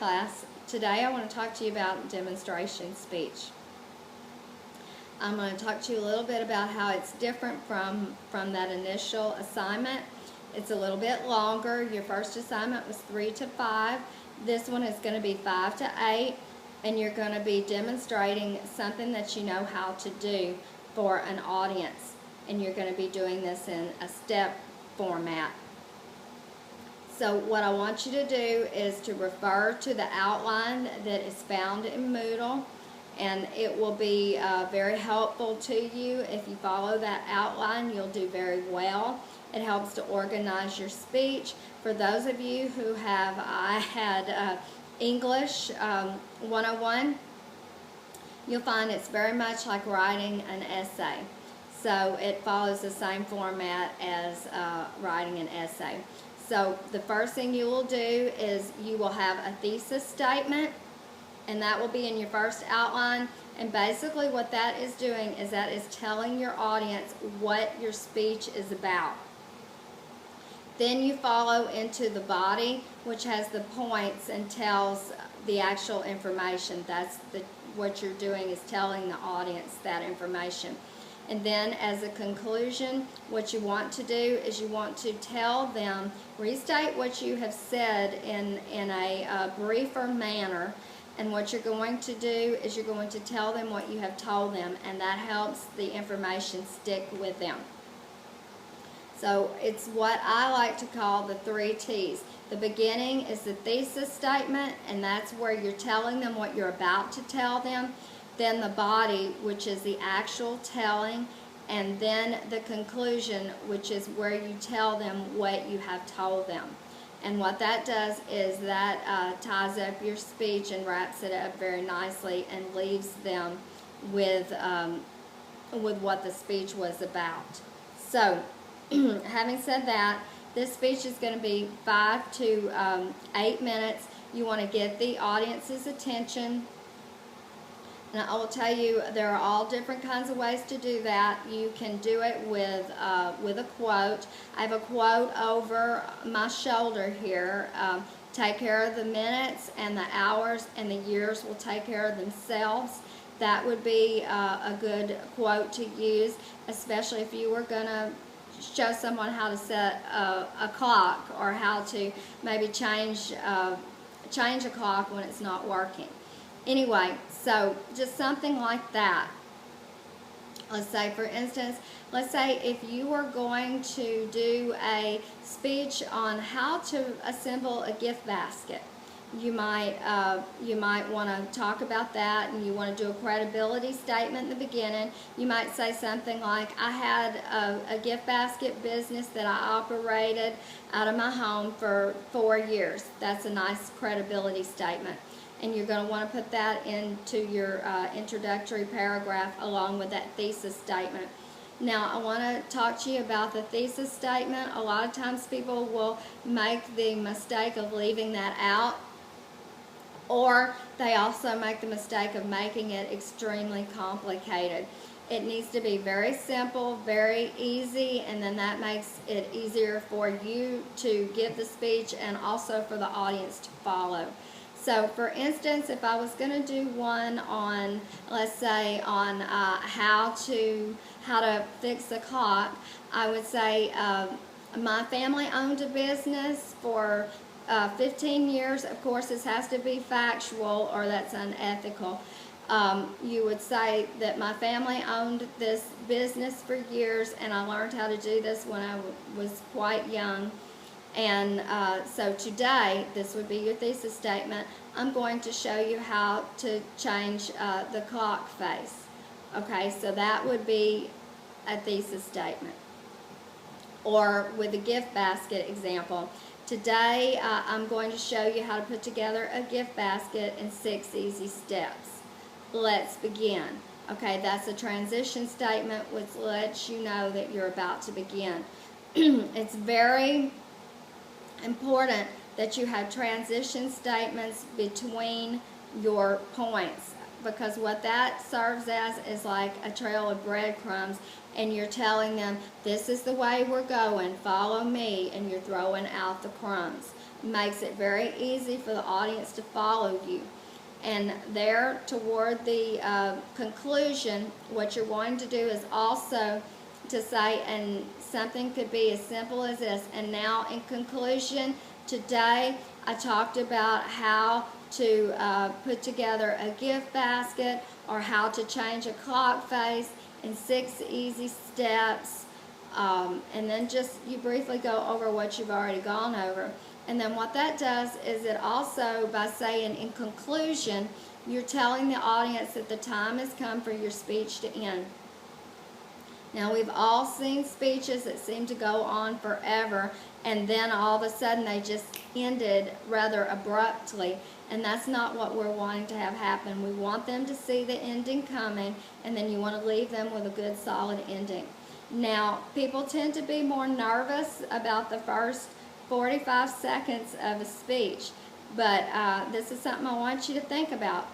class. Today I want to talk to you about demonstration speech. I'm going to talk to you a little bit about how it's different from that initial assignment. It's a little bit longer. Your first assignment was 3 to 5. This one is going to be 5 to 8, and you're going to be demonstrating something that you know how to do for an audience, and you're going to be doing this in a step format. So what I want you to do is to refer to the outline that is found in Moodle, and it will be very helpful to you. If you follow that outline, you'll do very well. It helps to organize your speech. For those of you who have, I had English 101, you'll find it's very much like writing an essay. So it follows the same format as writing an essay. So the first thing you will do is you will have a thesis statement, and that will be in your first outline. And basically what that is doing is that is telling your audience what your speech is about. Then you follow into the body, which has the points and tells the actual information. That's what you're doing, is telling the audience that information. And then as a conclusion, what you want to do is you want to tell them, restate what you have said in a briefer manner. And what you're going to do is you're going to tell them what you have told them, and that helps the information stick with them. So it's what I like to call the 3 T's. The beginning is the thesis statement, and that's where you're telling them what you're about to tell them. Then the body, which is the actual telling, and then the conclusion, which is where you tell them what you have told them. And what that does is that ties up your speech and wraps it up very nicely and leaves them with what the speech was about. So, having said that, this speech is going to be 5 to 8 minutes. You want to get the audience's attention. Now, I will tell you, there are all different kinds of ways to do that. You can do it with a quote. I have a quote over my shoulder here. Take care of the minutes and the hours, and the years will take care of themselves. That would be a good quote to use, especially if you were going to show someone how to set a clock, or how to maybe change a clock when it's not working. Anyway, so just something like that. Let's say, for instance, let's say if you were going to do a speech on how to assemble a gift basket, you might want to talk about that, and you want to do a credibility statement in the beginning. You might say something like, I had a gift basket business that I operated out of my home for 4 years. That's a nice credibility statement. And you're going to want to put that into your introductory paragraph along with that thesis statement. Now, I want to talk to you about the thesis statement. A lot of times people will make the mistake of leaving that out, or they also make the mistake of making it extremely complicated. It needs to be very simple, very easy, and then that makes it easier for you to give the speech and also for the audience to follow. So, for instance, if I was going to do one on, let's say, on how to fix a clock, I would say my family owned a business for 15 years. Of course, this has to be factual, or that's unethical. You would say that my family owned this business for years, and I learned how to do this when I was quite young. And so today, this would be your thesis statement. I'm going to show you how to change the clock face. Okay, so that would be a thesis statement. Or with the gift basket example, today I'm going to show you how to put together a gift basket in 6 easy steps. Let's begin. Okay, that's a transition statement which lets you know that you're about to begin. It's very important that you have transition statements between your points, because what that serves as is like a trail of breadcrumbs, and you're telling them, this is the way we're going, follow me, and you're throwing out the crumbs. makes it very easy for the audience to follow you. And there, toward the conclusion, what you're wanting to do is also to say, and something could be as simple as this, and now in conclusion, today I talked about how to put together a gift basket, or how to change a clock face in 6 easy steps, and then just you briefly go over what you've already gone over. And then what that does is it also, by saying in conclusion, you're telling the audience that the time has come for your speech to end. Now, we've all seen speeches that seem to go on forever, and then all of a sudden they just ended rather abruptly, and that's not what we're wanting to have happen. We want them to see the ending coming, and then you want to leave them with a good, solid ending. Now, people tend to be more nervous about the first 45 seconds of a speech, but this is something I want you to think about.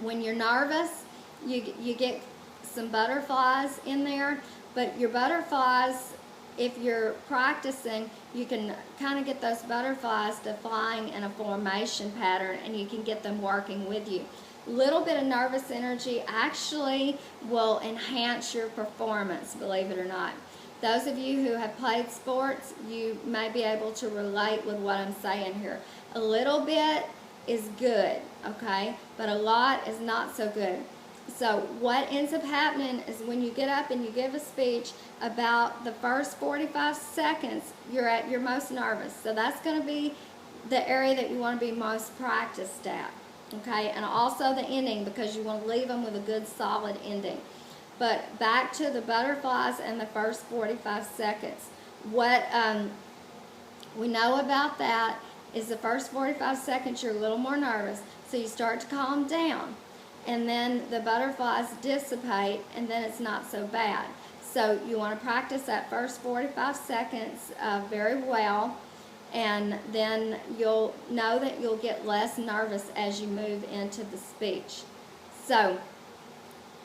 When you're nervous, you get some butterflies in there, but your butterflies, if you're practicing, you can kind of get those butterflies to flying in a formation pattern, and you can get them working with you. Little bit of nervous energy actually will enhance your performance, believe it or not. Those of you who have played sports, you may be able to relate with what I'm saying here. A little bit is good, okay? But a lot is not so good. So what ends up happening is when you get up and you give a speech, about the first 45 seconds, you're at your most nervous. So that's going to be the area that you want to be most practiced at, okay? And also the ending, because you want to leave them with a good, solid ending. But back to the butterflies and the first 45 seconds. What we know about that is the first 45 seconds you're a little more nervous, so you start to calm down. And then the butterflies dissipate, and then it's not so bad. So you want to practice that first 45 seconds very well, and then you'll know that you'll get less nervous as you move into the speech. So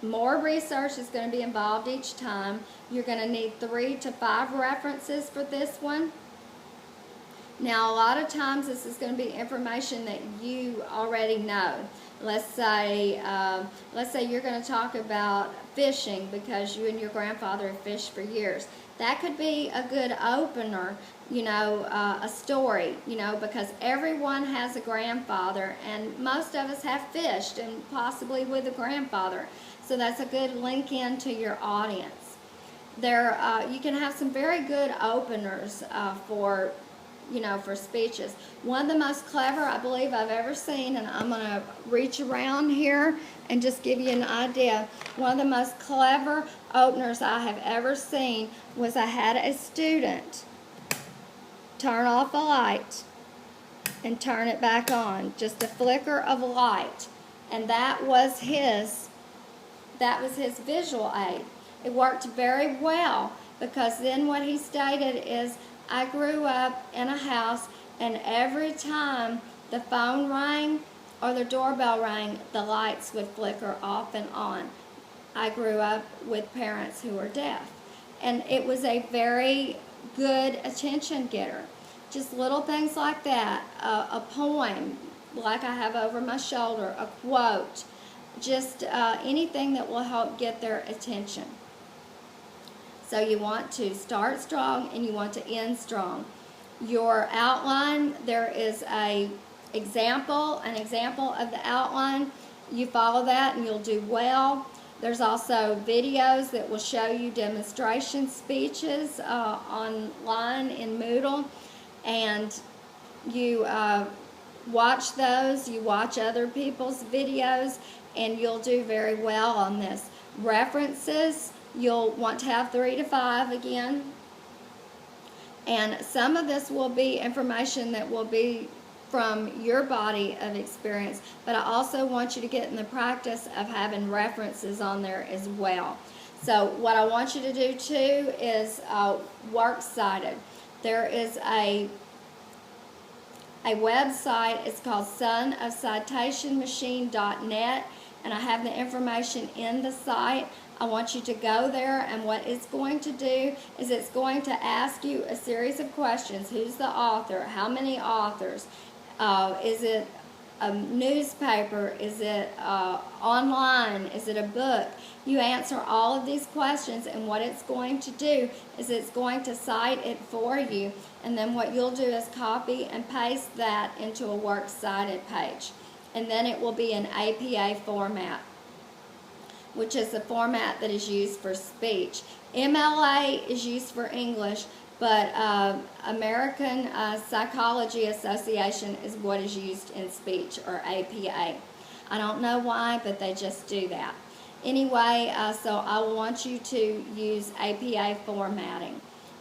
more research is going to be involved each time. You're going to need 3 to 5 references for this one. Now, a lot of times this is going to be information that you already know. Let's say you're going to talk about fishing because you and your grandfather have fished for years. That could be a good opener, you know, a story, you know, because everyone has a grandfather, and most of us have fished, and possibly with a grandfather. So that's a good link in to your audience. There, you can have some very good openers for, you know, for speeches. One of the most clever I believe I've ever seen, and I'm going to reach around here and just give you an idea. One of the most clever openers I have ever seen was I had a student turn off a light and turn it back on. Just a flicker of light. And that was his visual aid. It worked very well, because then what he stated is, I grew up in a house, and every time the phone rang or the doorbell rang, the lights would flicker off and on. I grew up with parents who were deaf. And it was a very good attention getter. Just little things like that. A poem, like I have over my shoulder, a quote, just anything that will help get their attention. So you want to start strong and you want to end strong. Your outline, there is an example of the outline. You follow that and you'll do well. There's also videos that will show you demonstration speeches online in Moodle, and you watch those, you watch other people's videos, and you'll do very well on this. References, you'll want to have 3 to 5 again. And some of this will be information that will be from your body of experience, but I also want you to get in the practice of having references on there as well. So what I want you to do too is works cited. There is a website, it's called sonofcitationmachine.net. and I have the information in the site. I want you to go there, and what it's going to do is it's going to ask you a series of questions. Who's the author? How many authors? Is it a newspaper? Is it online? Is it a book? You answer all of these questions, and what it's going to do is it's going to cite it for you, and then what you'll do is copy and paste that into a works cited page, and then it will be in APA format, which is the format that is used for speech. MLA is used for English, but American Psychology Association is what is used in speech, or APA. I don't know why, but they just do that. Anyway, so I want you to use APA formatting,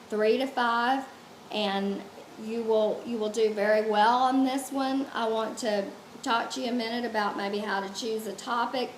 3 to 5, and you will do very well on this one. I want to talk to you a minute about maybe how to choose a topic.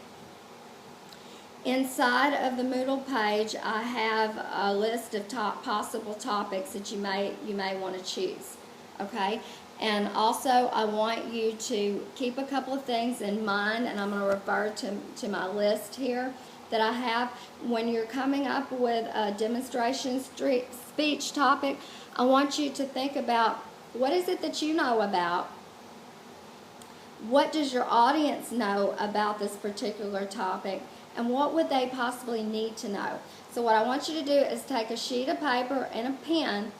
Inside of the Moodle page, I have a list of possible topics that you may want to choose. Okay, and also I want you to keep a couple of things in mind, and I'm going to refer to my list here that I have. When you're coming up with a demonstration speech topic, I want you to think about, what is it that you know about? What does your audience know about this particular topic? And what would they possibly need to know? So what I want you to do is take a sheet of paper and a pen,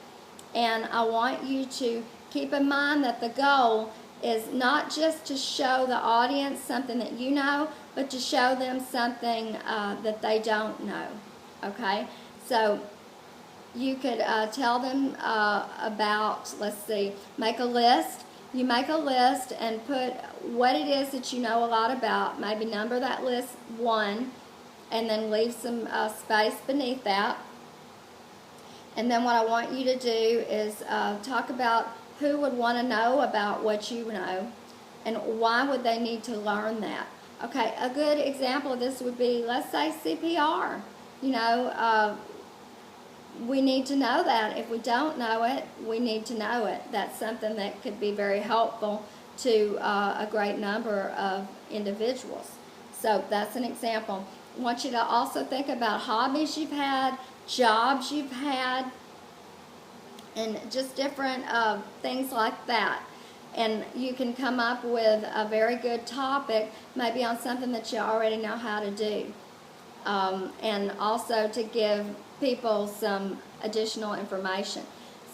and I want you to keep in mind that the goal is not just to show the audience something that you know, but to show them something that they don't know. Okay? So you could tell them about, let's see, make a list. You make a list and put what it is that you know a lot about. Maybe number that list 1, and then leave some space beneath that. And then what I want you to do is talk about who would want to know about what you know, and why would they need to learn that. Okay, a good example of this would be, let's say, CPR. You know, we need to know that. If we don't know it, we need to know it. That's something that could be very helpful to a great number of individuals. So that's an example. I want you to also think about hobbies you've had, jobs you've had, and just different things like that. And you can come up with a very good topic, maybe on something that you already know how to do. And also to give people some additional information.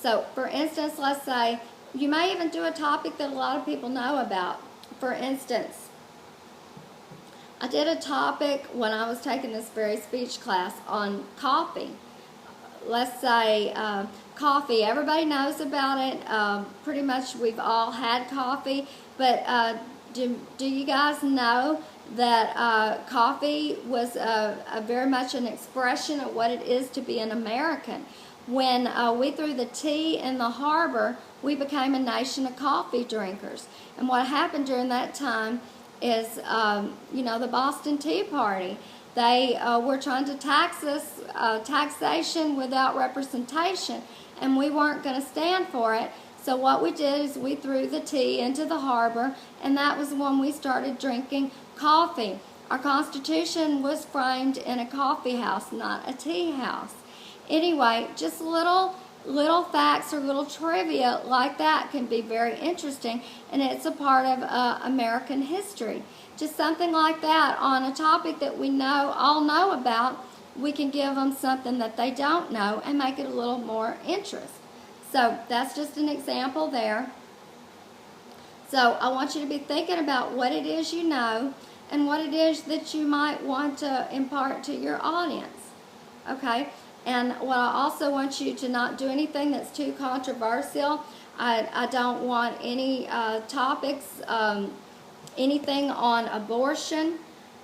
So, for instance, let's say you may even do a topic that a lot of people know about. For instance, I did a topic when I was taking this very speech class on coffee. Let's say coffee. Everybody knows about it. Pretty much we've all had coffee. But do you guys know that coffee was very much an expression of what it is to be an American? When we threw the tea in the harbor, we became a nation of coffee drinkers. And what happened during that time is, the Boston Tea Party. They were trying to tax us, taxation without representation, and we weren't going to stand for it. So what we did is we threw the tea into the harbor, and that was when we started drinking coffee. Our Constitution was framed in a coffee house, not a tea house. Anyway, just little facts or little trivia like that can be very interesting, and it's a part of American history. Just something like that on a topic that we all know about, we can give them something that they don't know and make it a little more interest. So that's just an example there. So I want you to be thinking about what it is you know and what it is that you might want to impart to your audience. Okay? And what I also want you to not do anything that's too controversial. I don't want any topics, anything on abortion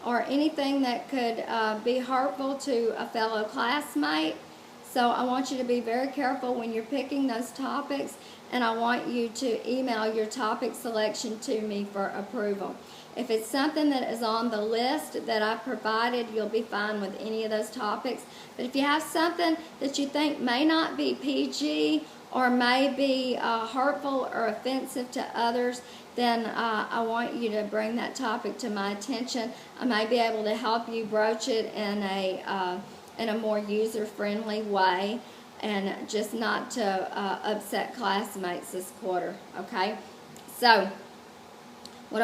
or anything that could be hurtful to a fellow classmate. So I want you to be very careful when you're picking those topics, and I want you to email your topic selection to me for approval. If it's something that is on the list that I provided, you'll be fine with any of those topics. But if you have something that you think may not be PG or may be hurtful or offensive to others, then I want you to bring that topic to my attention. I may be able to help you broach it in a more user-friendly way, and just not to upset classmates this quarter, okay? So